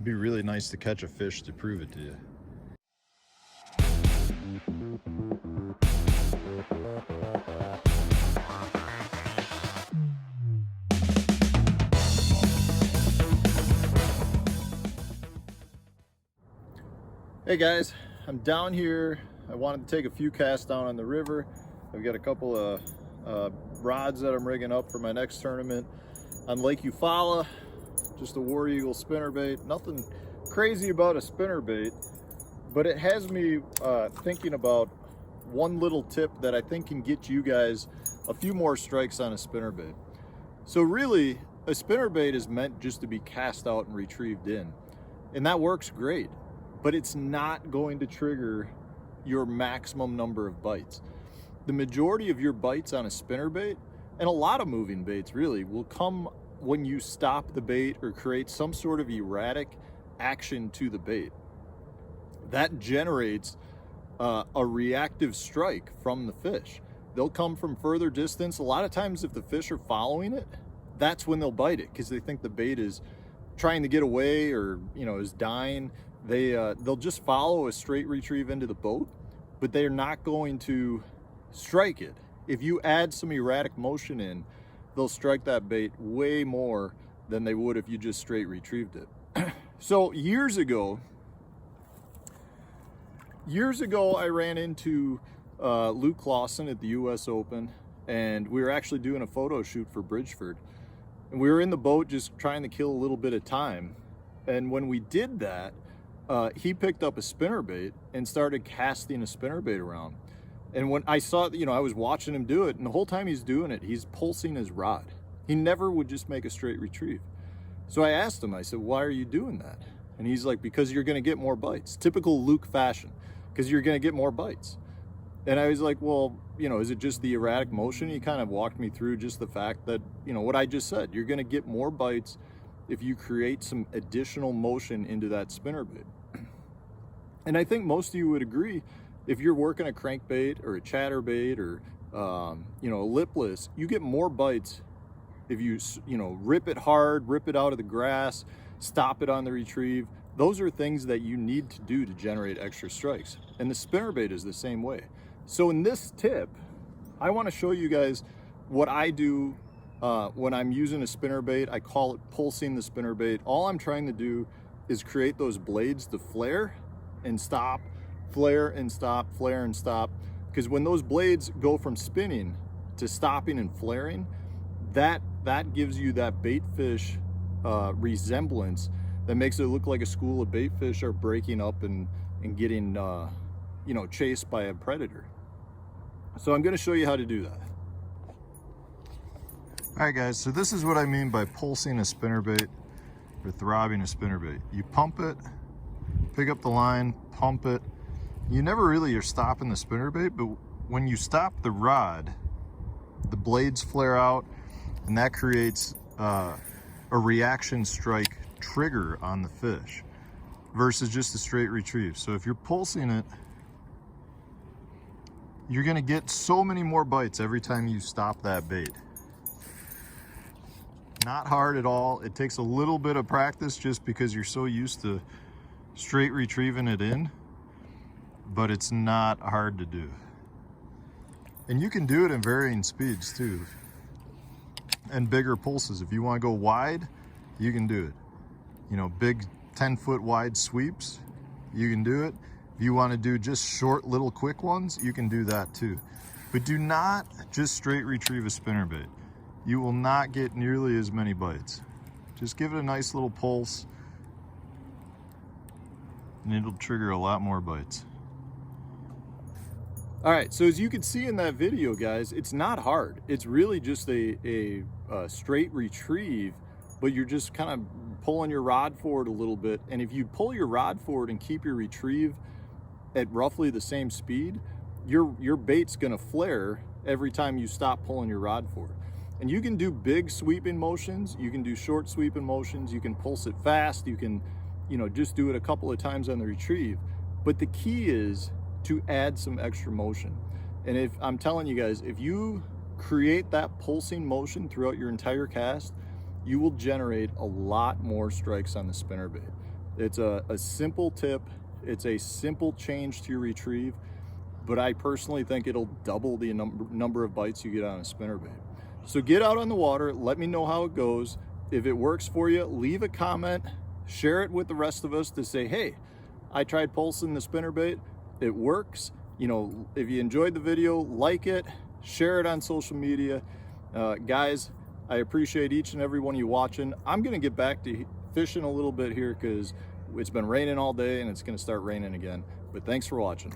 It'd be really nice to catch a fish to prove it to you. Hey guys, I'm down here. I wanted to take a few casts down on the river. I've got a couple of rods that I'm rigging up for my next tournament on Lake Eufaula. Just a War Eagle spinnerbait. Nothing crazy about a spinnerbait, but it has me thinking about one little tip that I think can get you guys a few more strikes on a spinnerbait. So really, a spinnerbait is meant just to be cast out and retrieved in, and that works great, but it's not going to trigger your maximum number of bites. The majority of your bites on a spinnerbait, and a lot of moving baits really, will come when you stop the bait or create some sort of erratic action to the bait. That generates a reactive strike from the fish. They'll come from further distance. A lot of times if the fish are following it, that's when they'll bite it because they think the bait is trying to get away or is dying. They'll just follow a straight retrieve into the boat, but they're not going to strike it. If you add some erratic motion in, they'll strike that bait way more than they would if you just straight retrieved it. So years ago I ran into Luke Clausen at the US Open, and we were actually doing a photo shoot for Bridgeford, and we were in the boat just trying to kill a little bit of time. And when we did that, he picked up a spinnerbait and started casting a spinnerbait around. And when I saw, I was watching him do it, and the whole time he's doing it, he's pulsing his rod. He never would just make a straight retrieve. So I asked him, I said, why are you doing that? And he's like, because you're gonna get more bites. Typical Luke fashion, because you're gonna get more bites. And I was like, well, is it just the erratic motion? He kind of walked me through just the fact that, what I just said, you're gonna get more bites if you create some additional motion into that spinnerbait. And I think most of you would agree, if you're working a crankbait or a chatterbait or a lipless, you get more bites if you rip it hard, rip it out of the grass, stop it on the retrieve. Those are things that you need to do to generate extra strikes, and the spinnerbait is the same way. So in this tip, I want to show you guys what I do when I'm using a spinnerbait. I call it pulsing the spinnerbait. All I'm trying to do is create those blades to flare and stop, flare and stop, flare and stop. Because when those blades go from spinning to stopping and flaring, that gives you that bait fish resemblance that makes it look like a school of bait fish are breaking up and getting chased by a predator. So I'm going to show you how to do that. All right guys, so this is what I mean by pulsing a spinnerbait or throbbing a spinnerbait. You pump it, pick up the line, pump it. You never really are stopping the spinnerbait, but when you stop the rod, the blades flare out, and that creates a reaction strike trigger on the fish versus just a straight retrieve. So if you're pulsing it, you're gonna get so many more bites every time you stop that bait. Not hard at all. It takes a little bit of practice just because you're so used to straight retrieving it in, but it's not hard to do. And you can do it in varying speeds too, and bigger pulses. If you want to go wide, you can do it. Big 10-foot wide sweeps, you can do it. If you want to do just short little quick ones, you can do that too. But do not just straight retrieve a spinnerbait. You will not get nearly as many bites. Just give it a nice little pulse, and it'll trigger a lot more bites. All right, so as you can see in that video, guys, it's not hard. It's really just a straight retrieve, but you're just kind of pulling your rod forward a little bit. And if you pull your rod forward and keep your retrieve at roughly the same speed, your bait's gonna flare every time you stop pulling your rod forward. And you can do big sweeping motions, you can do short sweeping motions, you can pulse it fast, you can just do it a couple of times on the retrieve. But the key is to add some extra motion. And if I'm telling you guys, if you create that pulsing motion throughout your entire cast, you will generate a lot more strikes on the spinnerbait. It's a simple tip. It's a simple change to your retrieve, but I personally think it'll double the number of bites you get on a spinnerbait. So get out on the water, let me know how it goes. If it works for you, leave a comment, share it with the rest of us to say, hey, I tried pulsing the spinnerbait, it works. You know, if you enjoyed the video, like it, share it on social media. Guys, I appreciate each and every one of you watching. I'm gonna get back to fishing a little bit here because it's been raining all day and it's gonna start raining again. But thanks for watching.